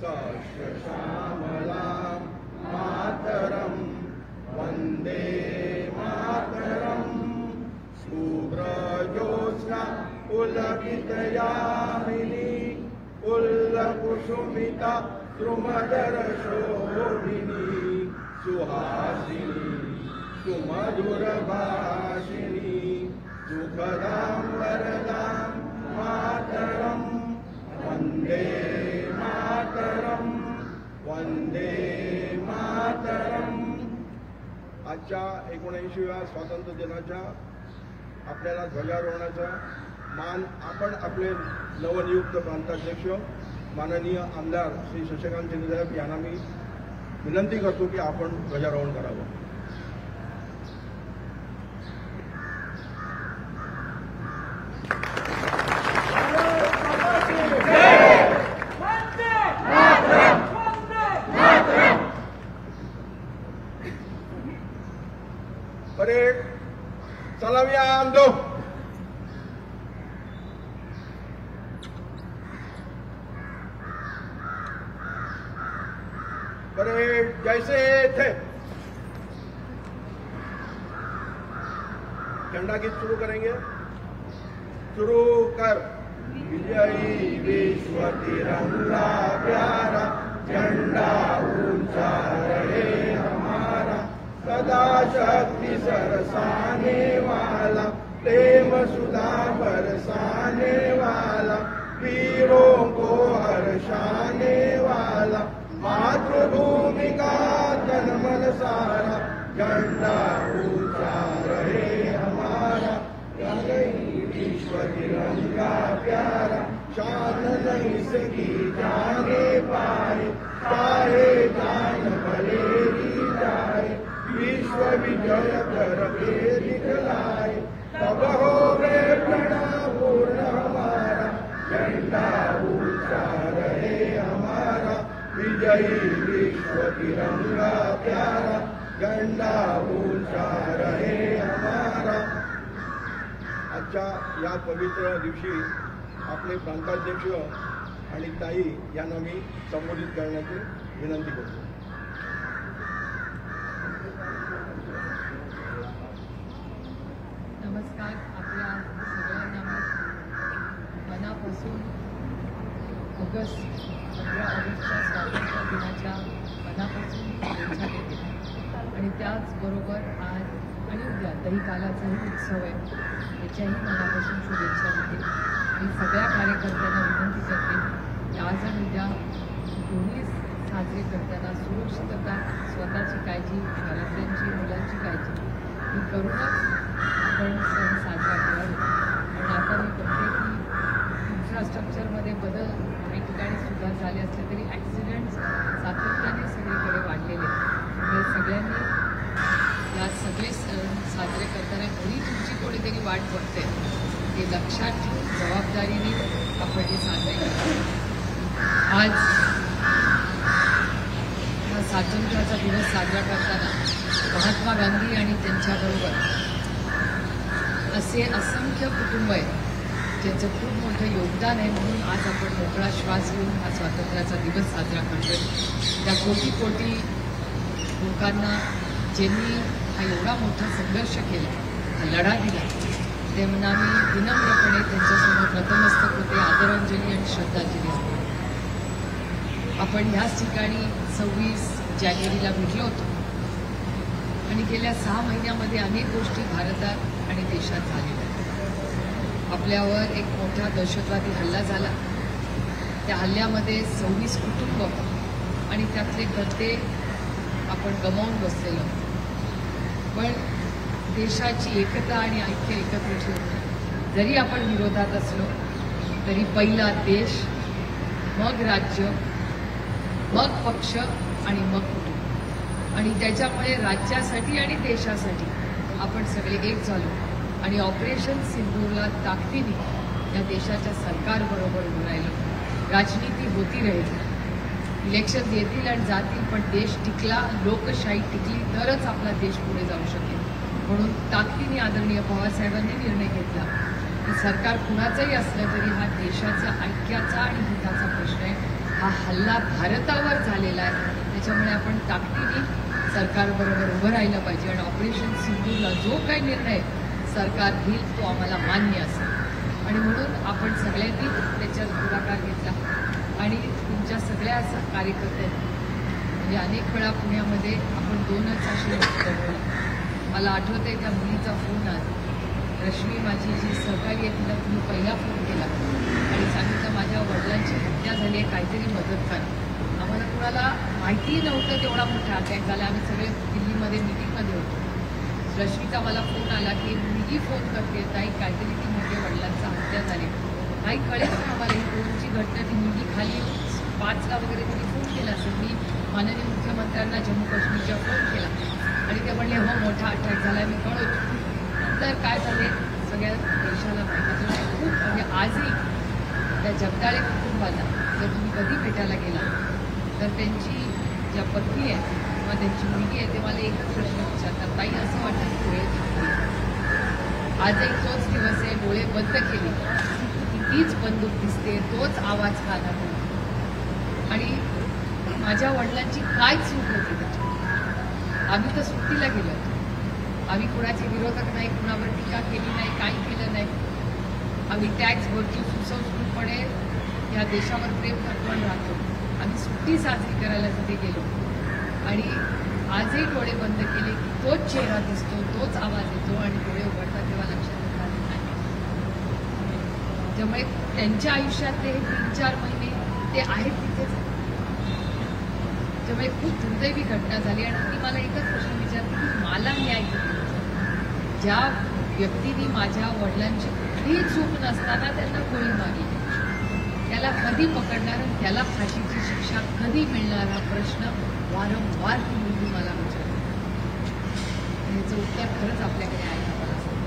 सश्यामलां मातरं वन्दे मातरं शुभ्रज्योत्स्ना पुलकितयामिनी पुल्लकुसुमिता द्रुमदरशोभिनी सुहासिनी सुमधुरभाषिणी सुखदां वरदां मातरं वन्दे मातरं वन्दे मातरं। आजच्या 79व्या स्वातंत्र्य दिनाच्या आपल्याला ध्वजारोहणाचा मान आपण आपले नवनियुक्त प्रांताध्यक्ष माननीय आमदार श्री शशिकांत शिंदे साहेब यांना मी विनंती करतो की आपण ध्वजारोहण करावं। परेड सलामी दो। परेड जैसे थे। झंडा गीत शुरू करेंगे। शुरू कर। विजयी विश्व तिरंगा प्यारा झंडा ऊंचा रहे हमारा सदा शक्ति सरसाने वाला प्रेम सुधा बरसाने वाला वीरों को हर्षाने वाला मातृभूमि का तनमन सारा झंडा ऊंचा रहे हमारा विश्व तिरंगा प्यारा शान नहीं सकी जाने पाए चाहे जान भले ही जाए विश्व विजय करके दिखलाए तब हो गए प्रणव पूर्ण हमारा झंडा ऊंचा रहे हमारा विजयी विश्व तिरंगा प्यारा झंडा ऊंचा रहे हमारा। आजच्या या पवित्र दिवशी आपले प्रांताध्यक्ष आणि ताई यांना मी संबोधित करण्याची विनंती करतो। नमस्कार। आपल्या सगळ्यांना मनापासून 15 ऑगस्टच्या स्वातंत्र्य दिनाच्या मनापासून शुभेच्छा देते आणि त्याचबरोबर आज आणि उद्या दहीकालाचाही उत्सव आहे त्याच्याही मनापासून शुभेच्छा देते। मी सगळ्या कार्यकर्त्यांना विनंती करते की आज आणि उद्या दोन्ही साजरे करताना सुरक्षितता स्वतःची काळजी घरातल्यांची मुलांची काळजी ही करूनच आपण सण साजरा करावे। पण आता मी बघते की इन्फ्रास्ट्रक्चरमध्ये बदल काही ठिकाणी सुधार झाले असले तरी ॲक्सिडेंट्स सातत्याने सगळीकडे वाढलेले त्यामुळे सगळ्यांनी या सगळे सण साजरे करताना घरी तुमची कोणीतरी वाट बघते हे लक्षात ठेवून जबाबदारीने आपण हे साजरे करतो। आज हा स्वातंत्र्याचा दिवस साजरा करताना महात्मा गांधी आणि त्यांच्याबरोबर असे असंख्य कुटुंब आहेत ज्यांचं खूप मोठं योगदान आहे म्हणून आज आपण मोकळा श्वास घेऊन हा स्वातंत्र्याचा दिवस साजरा करतोय। त्या कोटी कोटी लोकांना ज्यांनी हा एवढा मोठा संघर्ष केला हा लढा दिला त्यांना मी विनम्रपणे त्यांच्यासमोर नतमस्तक होते आदरांजली आणि श्रद्धांजली अर्पण। आपण ह्याच ठिकाणी 26 जानेवारीला भेटलो होतो आणि गेल्या 6 महिन्यामध्ये अनेक गोष्टी भारतात आणि देशात झालेल्या आहेत। आपल्यावर एक मोठा दहशतवादी हल्ला झाला त्या हल्ल्यामध्ये 26 कुटुंब आणि त्यातले गड्डे आपण गमावून बसलेलो पण देशाची एकता आणि ऐक्य एकत्र ठेवून जरी आपण विरोधात असलो तरी पहिला देश मग राज्य मग पक्ष आणि मग कुटुंब आणि त्याच्यामुळे राज्यासाठी आणि देशासाठी आपण सगळे एक झालो आणि ऑपरेशन सिंदूरला ताकदीने या देशाच्या सरकारबरोबर उभं राहिलो। राजनीती होती राहील इलेक्शन येतील आणि जातील पण देश टिकला लोकशाही टिकली तरच आपला देश पुढे जाऊ शकेल म्हणून ताकदीने आदरणीय पवारसाहेबांनी निर्णय घेतला की सरकार कुणाचंही असलं तरी हा देशाचा ऐक्याचा आणि हिताचा प्रश्न आहे. हा हल्ला भारतावर झालेला आहे, त्याच्यामुळे आपण ताकदीने सरकारबरोबर उभं राहिलं पाहिजे आणि ऑपरेशन सिंधूरला जो काही निर्णय सरकार घेईल तो आम्हाला मान्य असेल. आणि म्हणून आपण सगळ्यांनी त्याच्यात पुढाकार घेतला आणि तुमच्या सगळ्या कार्यकर्त्यांनी म्हणजे अनेक वेळा पुण्यामध्ये आपण 2च असे बनवलं. मला आठवतंय त्या मुलीचा फोन आला, रश्मी माझी जी सहकारी आहे तिला तुम्ही पहिला फोन केला आणि सांगितलं माझ्या वडिलांची हत्या झाली आहे, काहीतरी मदत करा. आम्हाला कुणाला माहितीही नव्हतं तेवढा मोठा अटॅक झाला. आम्ही सगळे दिल्लीमध्ये मिटिंगमध्ये होतो. रश्मीचा मला फोन आला की मुलगी फोन करते ताई काहीतरी ती मोठ्या वडिलांचा हत्या झाली. काही कळेल ना आम्हाला ही कोणची घटना. ती मुलगी खाली 5ला वगैरे तिने फोन केला असेल. मी माननीय मुख्यमंत्र्यांना जम्मू काश्मीरच्या फोन केला आणि ते म्हणले हो मोठा अटॅक झाला मी कळवतो. नंतर काय झाले सगळ्या देशाला माहिती झालं. खूप म्हणजे आजही त्या जगदाळे कुटुंबाला जर तुम्ही कधी भेटायला गेला तर त्यांची ज्या पत्नी आहे किंवा त्यांची मुलगी आहे ते मला एकच प्रश्न विचारतात, ताई असं वाटतं की डोळे दिसते. आजही तोच दिवस आहे, डोळे बंद केले की तीच बंदूक दिसते, तोच आवाज कानात येतो. आणि माझ्या वडिलांची काय चूक होती त्याच्यात. आम्ही तर सुट्टीला गेलो होतो. आम्ही कुणाचे विरोधक नाही, कुणावर टीका केली नाही, काही केलं नाही. आम्ही टॅक्स भरतो, सुसंस्कृतपणे या देशावर प्रेम करतो आणि राहतो. आम्ही सुट्टी साजरी करायला तिथे गेलो आणि आजही डोळे बंद केले की तोच चेहरा दिसतो, तोच आवाज येतो आणि डोळे उघडतात तेव्हा लक्षात आले नाही. त्यामुळे त्यांच्या आयुष्यातले हे 3-4 महिने ते आहेत तिथेच. त्यामुळे खूप दुर्दैवी घटना झाली आणि ती मला एकच प्रश्न विचारते की मला न्याय किती. ज्या व्यक्तीने माझ्या वडिलांची कुठलीही चूक नसताना त्यांना गोळी मारली त्याला कधी पकडणार आणि त्याला फाशीची शिक्षा कधी मिळणार हा प्रश्न वारंवार ती मुलगी मला विचारते. ह्याचं उत्तर खरंच आपल्याकडे आहे का मला सांग.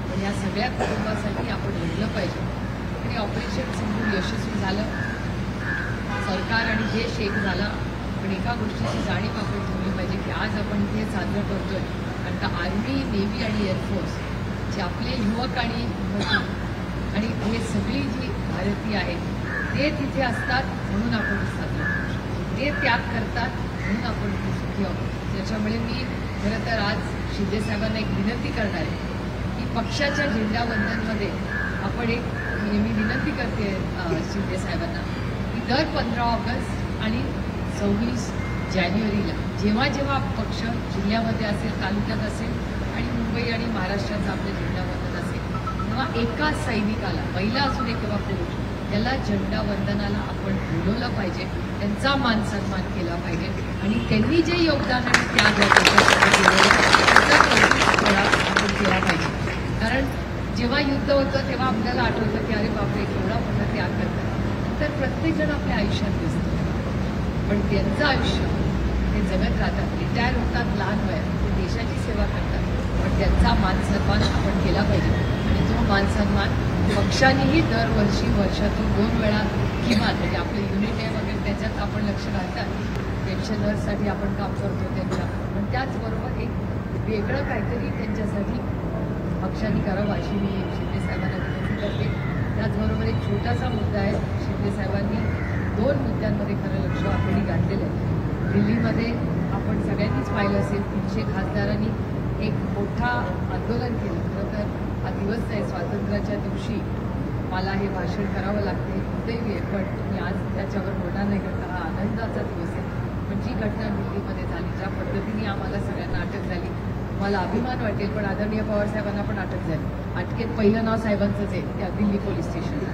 पण या सगळ्या कुटुंबासाठी आपण लढलं पाहिजे आणि ऑपरेशन सिंधूर यशस्वी झालं. सरकार आणि देश एक झाला. पण एका गोष्टीची जाणीव आपण ठेवली पाहिजे की आज आपण इथे साजरं करतोय कारण का आर्मी, नेव्ही आणि एअरफोर्स जे आपले युवक आणि आणि हे सगळी जी भारतीय आहेत ते तिथे असतात म्हणून आपण साजरं करतो. ते त्याग करतात म्हणून आपण इथे सुखी आहोत. त्याच्यामुळे मी खरं तर आज शिंदे साहेबांना एक विनंती करणार आहे की पक्षाच्या झेंडावंदनमध्ये आपण एक मी विनंती करते शिंदे साहेबांना की दर 15 ऑगस्ट आणि 26 जानेवारीला जेव्हा जेव्हा पक्ष जिल्ह्यामध्ये असेल, तालुक्यात असेल आणि मुंबई आणि महाराष्ट्राचं आपलं झेंडावंदन असेल तेव्हा एका सैनिकाला, महिला असू दे किंवा पुरुष, त्याला झेंडावंदनाला आपण बोलवलं पाहिजे, त्यांचा मान सन्मान केला पाहिजे आणि त्यांनी जे योगदान आणि त्याग आपण केला पाहिजे. कारण जेव्हा युद्ध होतं तेव्हा आपल्याला आठवतं की अरे बापरे केवढा मोठा त्याग करतात. तर प्रत्येकजण आपल्या आयुष्यात दिसतो पण त्यांचं आयुष्य ते जगत राहतात, रिटायर होतात लहान वयात, ते देशाची सेवा करतात. पण त्यांचा मान सन्मान आपण केला पाहिजे आणि तो मान सन्मान पक्षानेही दरवर्षी वर्षातून 2 वेळा किमान म्हणजे आपलं युनिट आहे वगैरे त्याच्यात आपण लक्ष घालतात. पेन्शनर्ससाठी आपण काम करतो त्यांच्या, पण त्याचबरोबर एक वेगळं काहीतरी त्यांच्यासाठी पक्षाने करावं अशी मी शिंदे साहेबांना विनंती करते. त्याचबरोबर एक छोटासा मुद्दा आहे. शिंदे साहेबांनी 2 मुद्द्यांमध्ये खरं लक्ष ऑलरेडी घातलेलं आहे. दिल्लीमध्ये आपण सगळ्यांनीच पाहिलं असेल 300 खासदारांनी एक मोठा आंदोलन केलं. खरं तर हा दिवस आहे स्वातंत्र्याच्या दिवशी मला हे भाषण करावं लागते, दुर्दैवी आहे, पण मी आज त्याच्यावर बोलणार नाही करता हा आनंदाचा दिवस आहे. पण जी घटना दिल्लीमध्ये झाली, ज्या पद्धतीने आम्हाला सगळ्यांना अटक झाली, मला अभिमान वाटेल पण आदरणीय पवारसाहेबांना पण अटक झाली. अटकेत पहिलं नाव साहेबांचंच आहे त्या दिल्ली पोलीस स्टेशनला.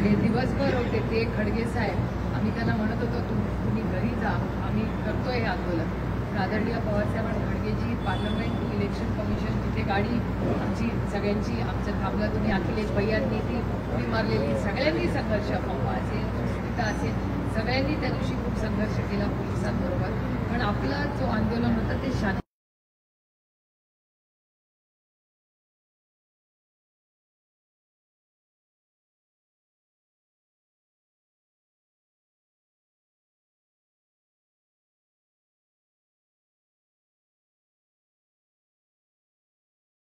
हे दिवसभर होते ते खडगे साहेब, आम्ही त्यांना म्हणत होतो तुम्ही घरी जा, आम्ही करतोय हे आंदोलन. पण आदरणीय पवारसाहेब आणि खडगेजी पार्लमेंट इलेक्शन कमिशन जिथे गाडी आमची सगळ्यांची आमचं थांबलं, तुम्ही अखिलेश भैयांनी ती उडी मारलेली, सगळ्यांनी संघर्ष, पप्पा असेल, सुष्मिता असेल, सगळ्यांनी त्या दिवशी खूप संघर्ष केला पोलिसांबरोबर. पण आपलं जो आंदोलन होतं ते शांत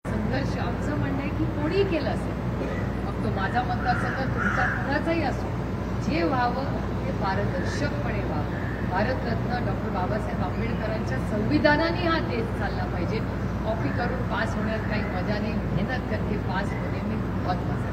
संघर्ष. आमचं म्हणणं आहे की कोणीही केलं असेल, तो माझा मतदारसंघ तुमचा कुणाचाही असो, जे व्हावं ते पारदर्शकपणे व्हावं. भारतरत्न डॉक्टर बाबासाहेब आंबेडकरांच्या संविधानाने हा देश चालला पाहिजे. कॉपी करून पास होण्यात काही मजा नाही, मेहनत करके पास होणे मी बहुत मजा.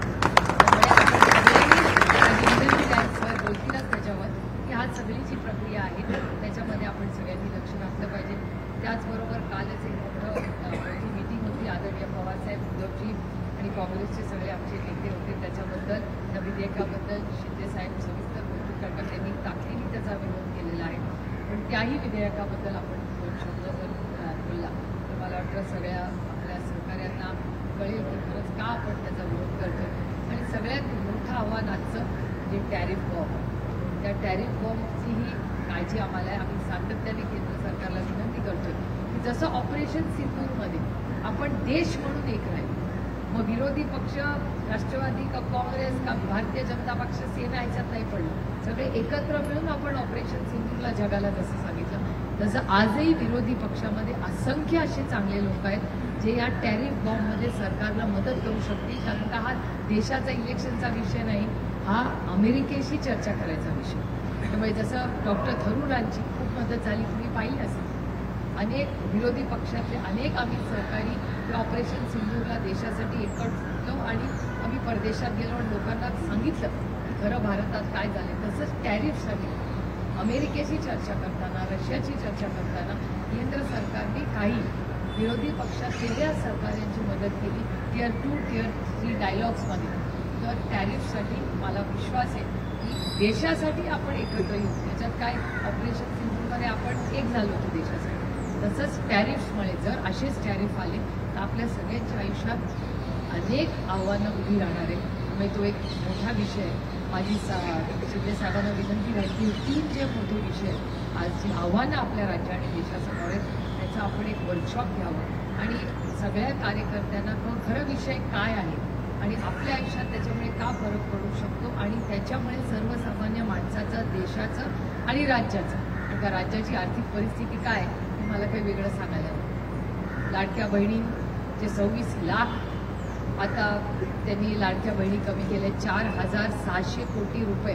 सर बोलतीलच त्याच्यावर की हा सगळी जी प्रक्रिया आहे त्याच्यामध्ये आपण सगळ्यांनी लक्ष घातलं पाहिजे. त्याचबरोबर कालच एक मोठी मीटिंग होती. आदरणीय पवारसाहेब, उद्धवजी आणि काँग्रेसचे सगळे आमचे नेते होते. त्याच्याबद्दल त्या विधेयकाबद्दल शिंदेसाहेब सविस्तर कौतुक करतात. त्यांनी ताकदीने त्याचा विरोध केलेला आहे, पण त्याही विधेयकाबद्दल आपण दोन शब्द जर बोलला तर मला वाटतं सगळ्या आपल्या सहकाऱ्यांना कळेल की खरंच का आपण त्याचा विरोध करतो. आणि सगळ्यात मोठं आव्हान आजचं जे टॅरिफ बॉम्ब, त्या टॅरिफ बॉम्बचीही काळजी आम्हाला आहे. आम्ही सातत्याने केंद्र सरकारला विनंती करतोय की जसं ऑपरेशन सिंदूरमध्ये आपण देश म्हणून एक राहील, मग विरोधी पक्ष राष्ट्रवादी का काँग्रेस का भारतीय जनता पक्ष सेना ह्याच्यात नाही पडलं, सगळे एकत्र मिळून आपण ऑपरेशन सिंदूरला जगाला जसं सांगितलं तसं आजही विरोधी पक्षामध्ये असंख्य असे चांगले लोक आहेत जे या टॅरिफ बॉम्बमध्ये सरकारला मदत करू शकतील. कारण का हा देशाचा इलेक्शनचा विषय नाही, हा अमेरिकेशी चर्चा करायचा विषय. त्यामुळे जसं डॉक्टर थरूरांची खूप मदत झाली, तुम्ही पाहिली असेल. अनेक विरोधी पक्षातले अनेक आम्ही सहकारी या ऑपरेशन सिंदूरला देशासाठी एकत्र आणि आम्ही परदेशात गेलो आणि लोकांना सांगितलं की खरं भारतात काय झाले. तसंच टॅरिफसाठी अमेरिकेशी चर्चा करताना, रशियाची चर्चा करताना केंद्र सरकारने काही विरोधी पक्षात वेगळ्या सहकार्यांची मदत केली टियर 2, टियर 3 डायलॉग्समध्ये. तर टॅरिफसाठी मला विश्वास आहे की देशासाठी आपण एकत्र येऊ. त्याच्यात काय ऑपरेशन सिंधूमध्ये आपण एक झालो होतो देशासाठी. तसंच टॅरिफ्समुळे जर असेच टॅरिफ आले तर आपल्या सगळ्यांच्या आयुष्यात अनेक आव्हानं उभी राहणार आहे. त्यामुळे तो एक मोठा विषय आहे. माझी शिंदे साहेबांना विनंती राहील की 3 जे मोठे विषय आज जी आव्हानं आपल्या राज्य आणि देशासमोर आहेत त्याचा आपण एक वर्कशॉप घ्यावं आणि सगळ्या कार्यकर्त्यांना खरं विषय काय आहे आणि आपल्या आयुष्यात त्याच्यामुळे का फरक पडू शकतो आणि त्याच्यामुळे सर्वसामान्य माणसाचं, देशाचं आणि राज्याचं, कारण का राज्याची आर्थिक परिस्थिती काय हे मला काही वेगळं सांगायला नाही. लाडक्या बहिणींचे 26 लाख आता त्यांनी लाडक्या बहिणी कमी केल्या. 4,600 कोटी रुपये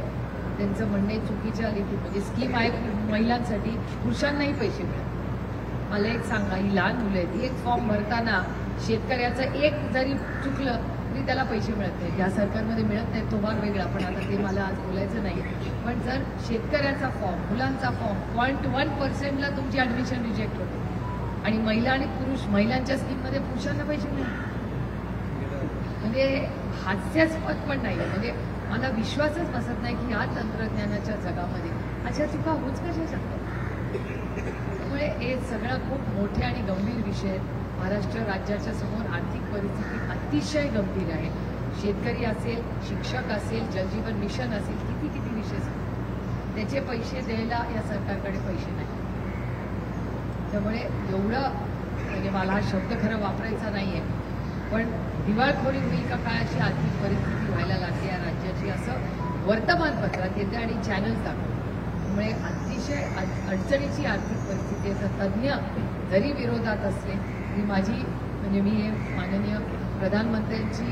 त्यांचं म्हणणे चुकीच्या रीती म्हणजे स्कीम आहे महिलांसाठी, पुरुषांनाही पैसे मिळतात. मला एक सांगा, ही लहान मुलं आहेत, एक फॉर्म भरताना शेतकऱ्याचं एक जरी चुकलं तरी त्याला पैसे मिळत नाहीत. या सरकारमध्ये मिळत नाहीत, तो भाग वेगळा, पण आता ते मला आज बोलायचं नाही. पण जर शेतकऱ्याचा फॉर्म, मुलांचा फॉर्म 0.1%ला तुमची ॲडमिशन रिजेक्ट होते आणि महिला आणि पुरुष, महिलांच्या स्कीममध्ये पुरुषांना पैसे मिळतात, म्हणजे हास्यास्पद पण नाही. म्हणजे मला विश्वासच बसत नाही की या तंत्रज्ञानाच्या जगामध्ये अशा चुका होऊच कशा शकतात. त्यामुळे हे सगळं खूप मोठे आणि गंभीर विषय आहेत. महाराष्ट्र राज्याच्या समोर आर्थिक परिस्थिती अतिशय गंभीर आहे. शेतकरी असेल, शिक्षक असेल, जलजीवन मिशन असेल, किती विषय आहेत. त्याचे पैसे द्यायला या सरकारकडे पैसे नाही. त्यामुळे एवढं म्हणजे मला हा शब्द खरं वापरायचा नाही आहे, पण दिवाळखोरी होईल का काय अशी आर्थिक परिस्थिती व्हायला लागली या राज्याची असं वर्तमानपत्रात येते आणि चॅनल्स दाखवतात. त्यामुळे अतिशय अडचणीची आर्थिक परिस्थिती आहे. तर तज्ज्ञ जरी विरोधात असले तरी माझी म्हणजे मी हे माननीय प्रधानमंत्र्यांची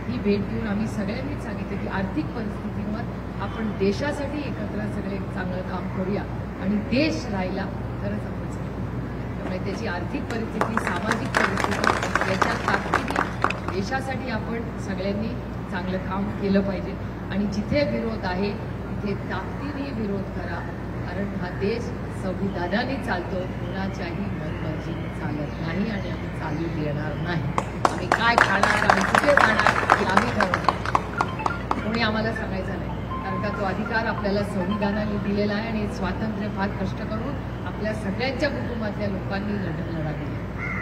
ही भेट घेऊन आम्ही सगळ्यांनीच सांगितलं की आर्थिक परिस्थितीवर आपण देशासाठी एकत्र सगळे चांगलं काम करूया आणि देश राहिला तरच आपण सगळं. त्यामुळे त्याची आर्थिक परिस्थिती, सामाजिक परिस्थिती याच्या ताकदीने देशासाठी आपण सगळ्यांनी चांगलं काम केलं पाहिजे आणि जिथे विरोध आहे तिथे ताकदीने विरोध करा. कारण हा देश संविधानाने चालतो, कुणाच्याही मनमर्जीने चालत नाही आणि आम्ही चालू देणार नाही. आम्ही काय खाणार, आम्ही कुठे जाणार हे आम्ही ठरवणार, कोणी आम्हाला सांगायचं नाही. कारण का तो अधिकार आपल्याला संविधानाने दिलेला आहे आणि स्वातंत्र्य फार कष्ट करून आपल्या सगळ्यांच्या कुटुंबातल्या लोकांनी लढा दिला.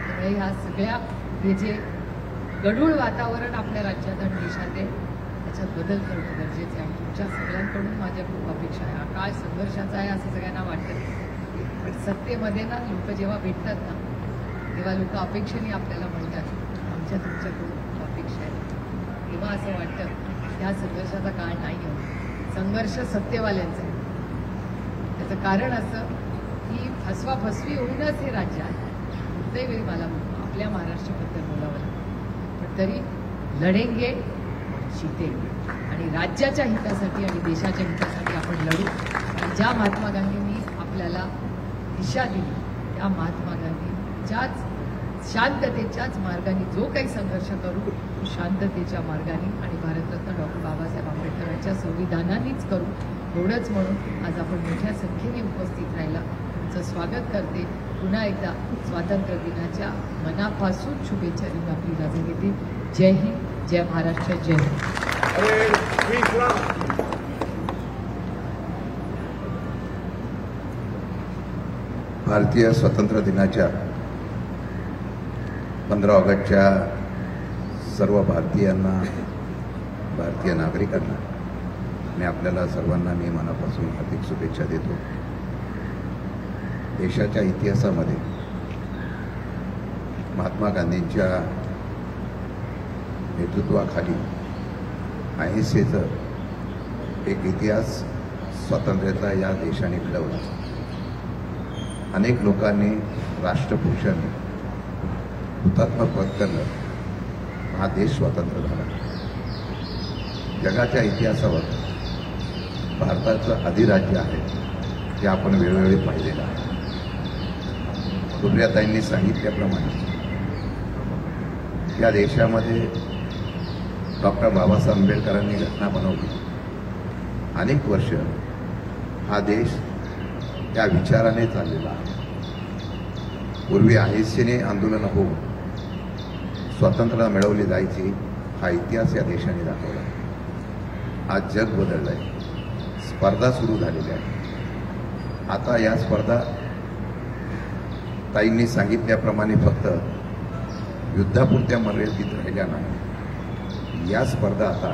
त्यामुळे ह्या सगळ्या हे जे गढूळ वातावरण आपल्या राज्यात आणि देशात आहे त्याच्यात बदल करणं गरजेचं आहे. तुमच्या सगळ्यांकडून माझ्या खूप अपेक्षा आहे. हा काळ संघर्षाचा आहे असं सगळ्यांना वाटतं, पण सत्तेमध्ये ना लोक जेव्हा भेटतात ना तेव्हा लोक अपेक्षेने आपल्याला म्हणतात आमच्या तुमच्याकडून खूप अपेक्षा आहे. तेव्हा असं वाटतं ह्या संघर्षाचा काळ नाही आहे, संघर्ष सत्तेवाल्यांचा आहे. त्याचं कारण असं की फसवाफसवी होऊनच हे राज्य आहे. कुठल्याही वेळी मला आपल्या महाराष्ट्राबद्दल बोलावं लागतं, पण तरी लढेंगे, शितेल आणि राज्याच्या हितासाठी आणि देशाच्या हितासाठी आपण लढू. आणि ज्या महात्मा गांधींनी आपल्याला दिशा दिली त्या महात्मा गांधींच्याच शांततेच्याच मार्गाने जो काही संघर्ष करू तो शांततेच्या मार्गाने आणि भारतरत्न डॉक्टर बाबासाहेब आंबेडकरांच्या संविधानानेच करू. एवढंच म्हणून आज आपण मोठ्या संख्येने उपस्थित राहिला तुमचं स्वागत करते. पुन्हा एकदा स्वातंत्र्य दिनाच्या मनापासून शुभेच्छा देऊन आपली रजा घेते. जय हिंद, जय महाराष्ट्र, जय हिंद. अरे विश्राम. भारतीय स्वातंत्र्य दिनाच्या 15 ऑगस्टच्या सर्व भारतीयांना, भारतीय नागरिकांना आणि आपल्याला सर्वांना मी मनापासून हार्दिक शुभेच्छा देतो. देशाच्या इतिहासामध्ये महात्मा गांधींच्या नेतृत्वाखाली अहिंसेचं एक इतिहास स्वातंत्र्याचा या देशाने घडवला. अनेक लोकांनी, राष्ट्रपुरुषांनी हुतात्मा पत्करलं, हा देश स्वतंत्र झाला. जगाच्या इतिहासावर भारताचं अधिराज्य आहे हे आपण वेळोवेळी पाहिलेलं आहे. सुप्रियाताईंनी सांगितल्याप्रमाणे या देशामध्ये डॉक्टर बाबासाहेब आंबेडकरांनी घटना बनवली. अनेक वर्ष हा देश त्या विचाराने चाललेला आहे. पूर्वी अहिंसेने आंदोलन होऊन स्वातंत्र्य मिळवली जायची, हा इतिहास या देशाने दाखवला. आज जग बदललं आहे, स्पर्धा सुरू झालेल्या आहे. आता या स्पर्धा ताईंनी सांगितल्याप्रमाणे फक्त युद्धापुरत्या मर्यादित राहिल्या नाही. या स्पर्धा आता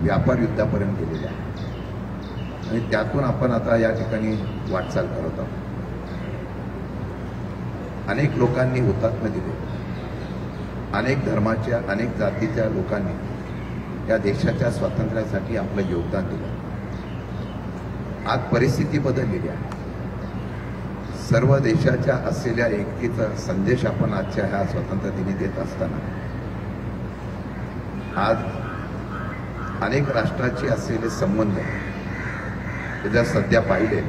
व्यापार युद्धापर्यंत गेलेल्या आहेत आणि त्यातून आपण आता या ठिकाणी वाटचाल करत आहोत. अनेक लोकांनी हुतात्मा दिले, अनेक धर्माच्या, अनेक जातीच्या लोकांनी या देशाच्या स्वातंत्र्यासाठी आपलं योगदान दिलं. आज परिस्थिती बदललेली आहे. सर्व देशाच्या असलेल्या एकतेचा संदेश आपण आजच्या ह्या स्वातंत्र्य दिनी देत असताना आज अनेक राष्ट्रांचे असलेले संबंध हे जर सध्या पाहिले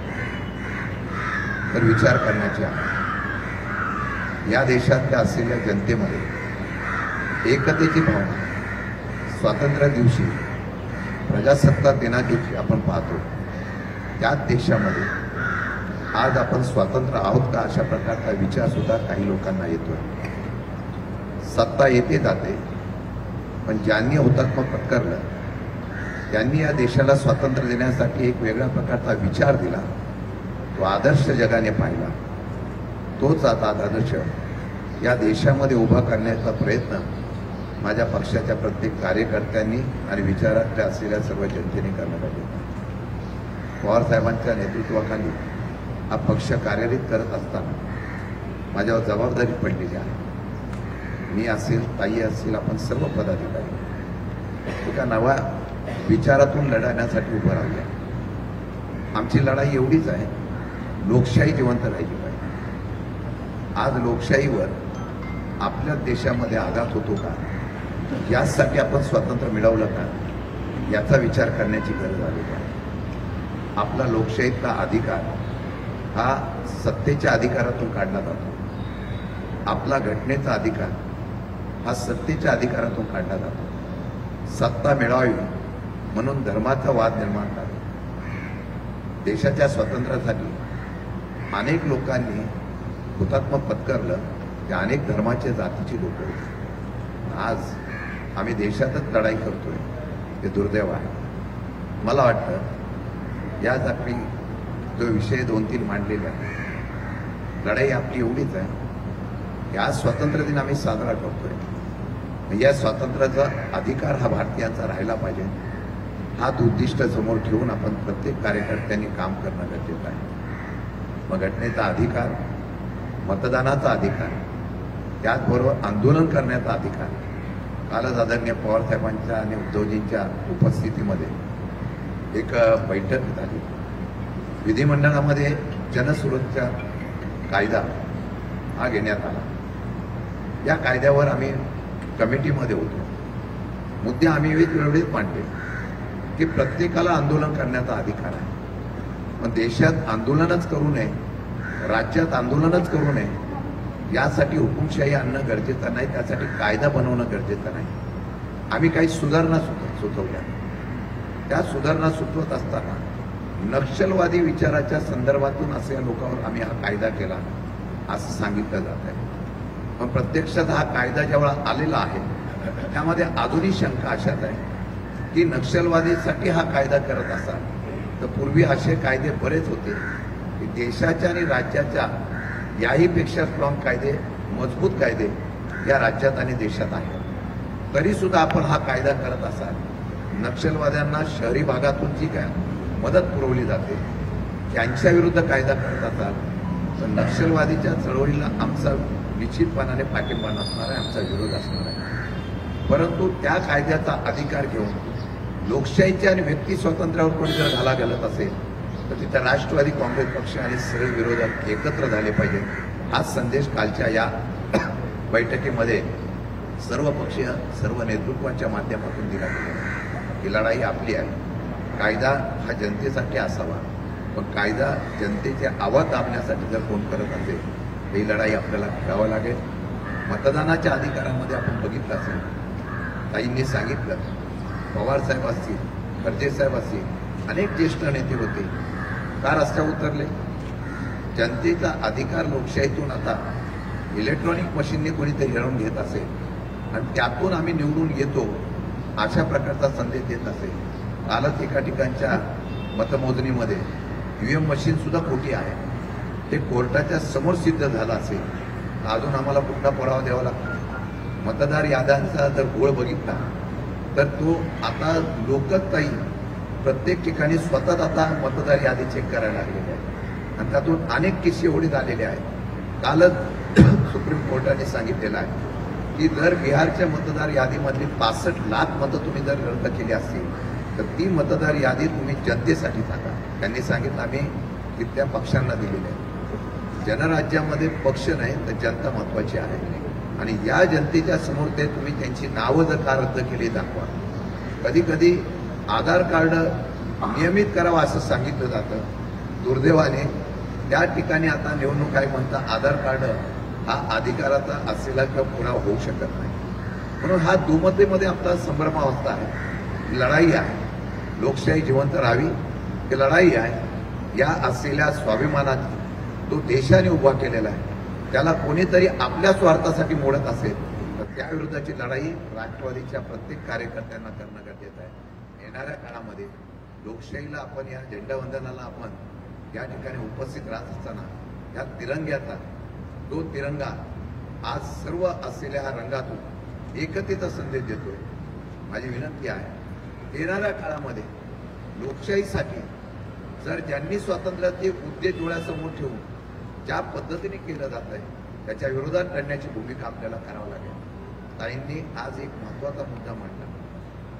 तर विचार करण्याचे आहे. या देशातल्या असलेल्या जनतेमध्ये एकतेची भावना स्वातंत्र्य दिवशी, प्रजासत्ताक दिना दिवशी आपण पाहतो. त्याच देशामध्ये आज आपण स्वतंत्र आहोत का अशा प्रकारचा विचार सुद्धा काही लोकांना येतोय. सत्ता येते जाते, पण ज्यांनी हुतात्मा पत्करलं त्यांनी या देशाला स्वातंत्र्य देण्यासाठी एक वेगळ्या प्रकारचा विचार दिला, तो आदर्श जगाने पाहिला. तोच आता आदर्श या देशामध्ये उभा करण्याचा प्रयत्न माझ्या पक्षाच्या प्रत्येक कार्यकर्त्यांनी आणि विचारातल्या असलेल्या सर्व जनतेने करणं पाहिजे. पवार साहेबांच्या नेतृत्वाखाली हा पक्ष कार्यरत करत असताना माझ्यावर जबाबदारी पडलेली आहे. मी असेल, ताई असेल, आपण सर्व पदाधिकारी एका नव्या विचारातून लढण्यासाठी उभं राहूया. आमची लढाई एवढीच आहे, लोकशाही जिवंत राहिली पाहिजे. आज लोकशाहीवर आपल्या देशामध्ये आघात होतो का, यासाठी आपण स्वातंत्र्य मिळवलं का, याचा विचार करण्याची गरज आलेली आहे. आपला लोकशाहीतला अधिकार हा सत्तेच्या अधिकारातून काढला जातो. आपला घटनेचा अधिकार हा सत्तेच्या अधिकारातून काढला जातो. सत्ता मिळावी म्हणून धर्माचा वाद निर्माण झाला. देशाच्या स्वातंत्र्यासाठी अनेक लोकांनी हुतात्मा पत्करलं, ते अनेक धर्माचे, जातीचे लोक होते. आज आम्ही देशातच लढाई करतोय, ते दुर्दैव आहे. मला वाटतं या जाती जो विषय 2-3 मांडलेला आहे, लढाई आपली एवढीच आहे की आज स्वातंत्र्य दिन आम्ही साजरा करतोय. या स्वातंत्र्याचा अधिकार हा भारतीयांचा राहिला पाहिजे, हाच उद्दिष्ट समोर ठेवून आपण प्रत्येक कार्यकर्त्यांनी काम करणं गरजेचं आहे. मग घटनेचा अधिकार, मतदानाचा अधिकार, त्याचबरोबर आंदोलन करण्याचा अधिकार. कालच आदरणीय पवार साहेबांच्या आणि उद्धवजींच्या उपस्थितीमध्ये एक बैठक झाली. विधिमंडळामध्ये जनसुरक्षा कायदा हा घेण्यात आला. या कायद्यावर आम्ही कमिटीमध्ये होतो. मुद्दे आम्ही वेळोवेळी मांडले की प्रत्येकाला आंदोलन करण्याचा अधिकार आहे, पण देशात आंदोलनच करू नये, राज्यात आंदोलनच करू नये यासाठी हुकुमशाही आणणं गरजेचं नाही, त्यासाठी कायदा बनवणं गरजेचं नाही. आम्ही काही सुधारणा सुचवल्या. त्या सुधारणा सुचवत असताना नक्षलवादी विचाराच्या संदर्भातून अशा लोकांवर आम्ही हा कायदा केला असं सांगितलं जात आहे. पण प्रत्यक्षात हा कायदा जेव्हा आलेला आहे त्यामध्ये अजूनही शंका अशाच आहे की नक्षलवादीसाठी हा कायदा करत असाल तर पूर्वी असे कायदे बरेच होते की देशाच्या आणि राज्याच्या याही पेक्षा स्ट्रॉंग कायदे, मजबूत कायदे या राज्यात आणि देशात आहेत. तरी सुद्धा आपण हा कायदा करत असाल, नक्षलवाद्यांना शहरी भागातून जी काय मदत पुरवली जाते त्यांच्या विरुद्ध कायदा करत असाल तर नक्षलवादीच्या चळवळीला आमचा निश्चितपणाने पाठिंबा नसणार आहे, आमचा विरोध असणार आहे. परंतु त्या कायद्याचा अधिकार घेऊन लोकशाहीच्या आणि व्यक्ती स्वातंत्र्यावर कोणी जर घाला घालत असेल तर तिथे राष्ट्रवादी काँग्रेस पक्ष आणि सर्व विरोधक एकत्र झाले पाहिजे. हाच संदेश कालच्या या बैठकीमध्ये सर्व पक्षीय सर्व नेतृत्वाच्या माध्यमातून दिला गेला. ही लढाई आपली आहे. कायदा हा जनतेसाठी असावा, पण कायदा जनतेचे आवाज दाबण्यासाठी जर कोण करत असेल ही लढाई आपल्याला खेळावं लागेल. मतदानाच्या अधिकारामध्ये आपण बघितलं असेल, ताईंनी सांगितलं, पवार साहेब असतील, खर्गे साहेब असतील, अनेक ज्येष्ठ नेते होते, का रस्त्यावर उतरले? जनतेचा अधिकार लोकशाहीतून आता इलेक्ट्रॉनिक मशीनने कोणीतरी हिरावून घेत असेल आणि त्यातून आम्ही निवडून येतो अशा प्रकारचा संदेश देत असेल. कालच एका ठिकाणच्या मतमोजणीमध्ये ईव्हीएम मशीन सुद्धा खोटी आहे, ते कोर्टाच्या समोर सिद्ध झालं असेल, अजून आम्हाला कुठला पुरावा द्यावा लागतो? मतदार याद्यांचा जर घोळ बघितला तर तो आता लोकच काही प्रत्येक ठिकाणी स्वतःच आता मतदार यादी चेक करायला लागलेले आहे आणि त्यातून अनेक किस्से एवढे झालेले आहेत. कालच सुप्रीम कोर्टाने सांगितलेलं आहे की जर बिहारच्या मतदार यादीमधली 65 लाख मतं तुम्ही जर रद्द केली असतील तर ती मतदार यादी तुम्ही जनतेसाठी टाका. त्यांनी सांगितलं आम्ही तिथल्या पक्षांना दिलेली आहे. जनराज्यामध्ये पक्ष नाही तर जनता महत्वाची आहे आणि या जनतेच्या समोर ते तुम्ही त्यांची नावं जर का रद्द केली दाखवा. कधी कधी आधार कार्ड नियमित करावं असं सांगितलं जातं. दुर्दैवाने त्या ठिकाणी आता निवडणूक आयोग म्हणता आधार कार्ड हा अधिकाराचा असलेला किंवा पुरावा होऊ शकत नाही. म्हणून हा दुमतेमध्ये आपला संभ्रमावस्था आहे. लढाई आहे, लोकशाही जिवंत राहावी ही लढाई आहे. या असलेल्या स्वाभिमानात तो देशाने उभा केलेला आहे, त्याला कोणीतरी आपल्या स्वार्थासाठी मोडत असेल तर त्याविरुद्धची लढाई राष्ट्रवादीच्या प्रत्येक कार्यकर्त्यांना करणं गरजेचं आहे. येणाऱ्या काळामध्ये लोकशाहीला आपण या झेंडावंदनाला आपण या ठिकाणी उपस्थित राहत असताना या तिरंग्याचा तो तिरंगा आज सर्व असलेल्या ह्या रंगातून एकतेचा संदेश देतोय. माझी विनंती आहे, येणाऱ्या काळामध्ये लोकशाहीसाठी जर ज्यांनी स्वातंत्र्याचे उद्देश डोळ्यासमोर ठेवून ज्या पद्धतीने केलं जात आहे त्याच्या विरोधात लढण्याची भूमिका आपल्याला करावी लागेल. ताईंनी आज एक महत्वाचा मुद्दा मांडला,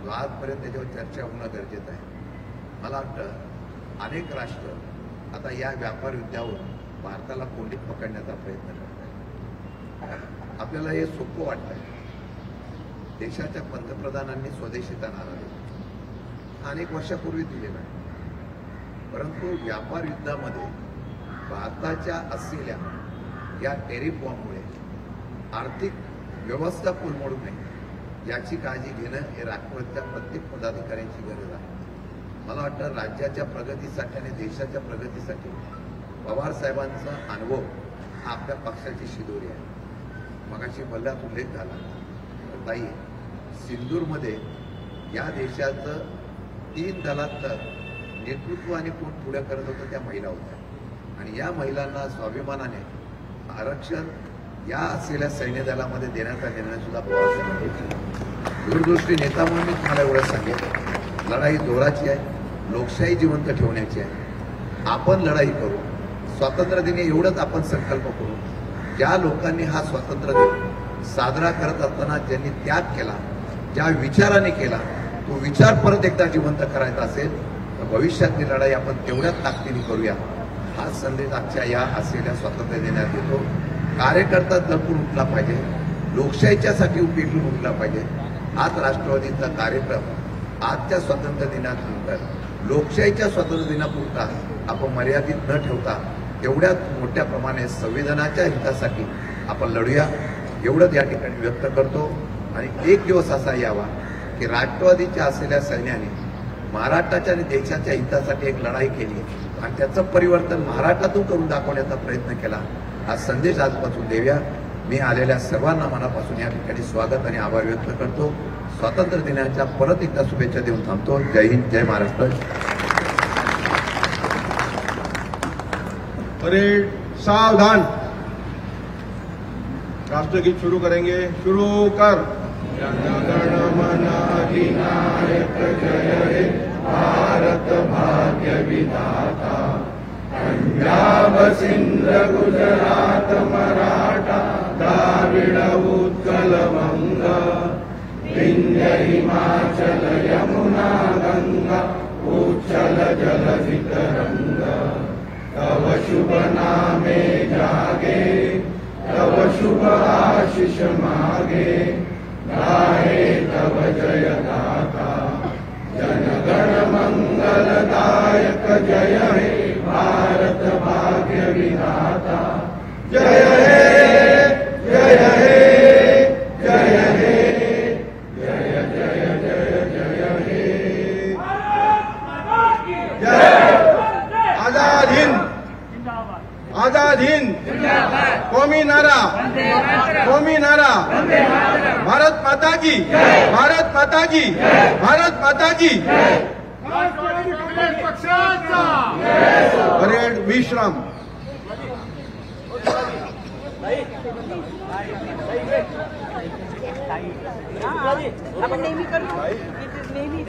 जो आजपर्यंत त्याच्यावर चर्चा होणं गरजेचं आहे. मला वाटतं अनेक राष्ट्र आता या व्यापार युद्धावर भारताला कोंडीत पकडण्याचा प्रयत्न करत आहेत. आपल्याला हे सोपं वाटतंय. देशाच्या पंतप्रधानांनी स्वदेशीचा नारा दिला, अनेक वर्षापूर्वी दिलेला आहे. परंतु व्यापार युद्धामध्ये भारताच्या असलेल्या या टेरिफ बॉम्बमुळे आर्थिक व्यवस्था कोलमडू नये याची काळजी घेणं हे राष्ट्रवादीच्या प्रत्येक पदाधिकाऱ्यांची गरज आहे. मला वाटतं राज्याच्या प्रगतीसाठी आणि देशाच्या प्रगतीसाठी पवार साहेबांचा अनुभव हा आपल्या पक्षाची शिदोरी आहे. मगाशी बल्लात उल्लेख झाला तर ताई, सिंदूरमध्ये या देशाचं 3 दलातलं नेतृत्व आणि कोण पुढे करत होतं त्या महिला होत्या आणि या महिलांना स्वाभिमानाने आरक्षण या असलेल्या सैन्य दलामध्ये देण्याचा निर्णय सुद्धा पवार साहेबांनी घेतला. दूरदृष्टी नेता म्हणून मी तुम्हाला एवढं सांगेन, लढाई जोराची आहे, लोकशाही जिवंत ठेवण्याची आहे. आपण लढाई करू, स्वातंत्र्य दिनी एवढंच आपण संकल्प करू. ज्या लोकांनी हा स्वातंत्र्य दिन साजरा करत असताना ज्यांनी त्याग केला, ज्या विचाराने केला, तो विचार परत एकदा जिवंत करायचा असेल तर भविष्यातली लढाई आपण तेवढ्याच ताकदीने करूया. हा संदेश आजच्या या असलेल्या स्वातंत्र्य दिनात देतो. कार्यकर्ता जपून उठला पाहिजे, लोकशाहीच्यासाठी पेटून उठला पाहिजे. हाच राष्ट्रवादीचा कार्यक्रम आजच्या स्वातंत्र्य दिनानंतर लोकशाहीच्या स्वातंत्र्य दिनापुरता आपण मर्यादित न ठेवता एवढ्याच मोठ्या प्रमाणे संविधानाच्या हितासाठी आपण लढूया एवढंच या ठिकाणी व्यक्त करतो. आणि एक दिवस असा यावा की राष्ट्रवादीच्या असलेल्या सैन्याने महाराष्ट्राच्या आणि देशाच्या हितासाठी एक लढाई केली आणि त्याचं परिवर्तन महाराष्ट्रातून करून दाखवण्याचा प्रयत्न केला. हा संदेश आजपासून देऊया. मी आलेल्या सर्वांना मनापासून या ठिकाणी स्वागत आणि आभार व्यक्त करतो. स्वातंत्र्य दिनाच्या परत एकदा शुभेच्छा देऊन थांबतो. जय हिंद, जय महाराष्ट्र. परेड सावधान. राष्ट्रगीत शुरू करेंगे. शुरू कर. जनगणमन अधिनायक जय हे भारत भाग्य विधाता. पंजाब सिंध गुजरात मराठा द्राविड उत्कल वंगा विंध्य हिमाचल यमुना गंगा उच्चल जलधि तरंगा. तव शुभ नामे जागे तव शुभ आशीष मागे गाहे तव जय गाथा. जनगण मंगलदायक जय हे भारत भाग्य विधाता. जय हे जय हे जय हे जय जय जय जय हे. जय. आजाद हिंद. आजाद हिंद. कौमी नारा. कौमी नारा. भारत माता की. भारत माता की. भारत माता की. परेड विश्राम. आपण नेहमी करू नेहमी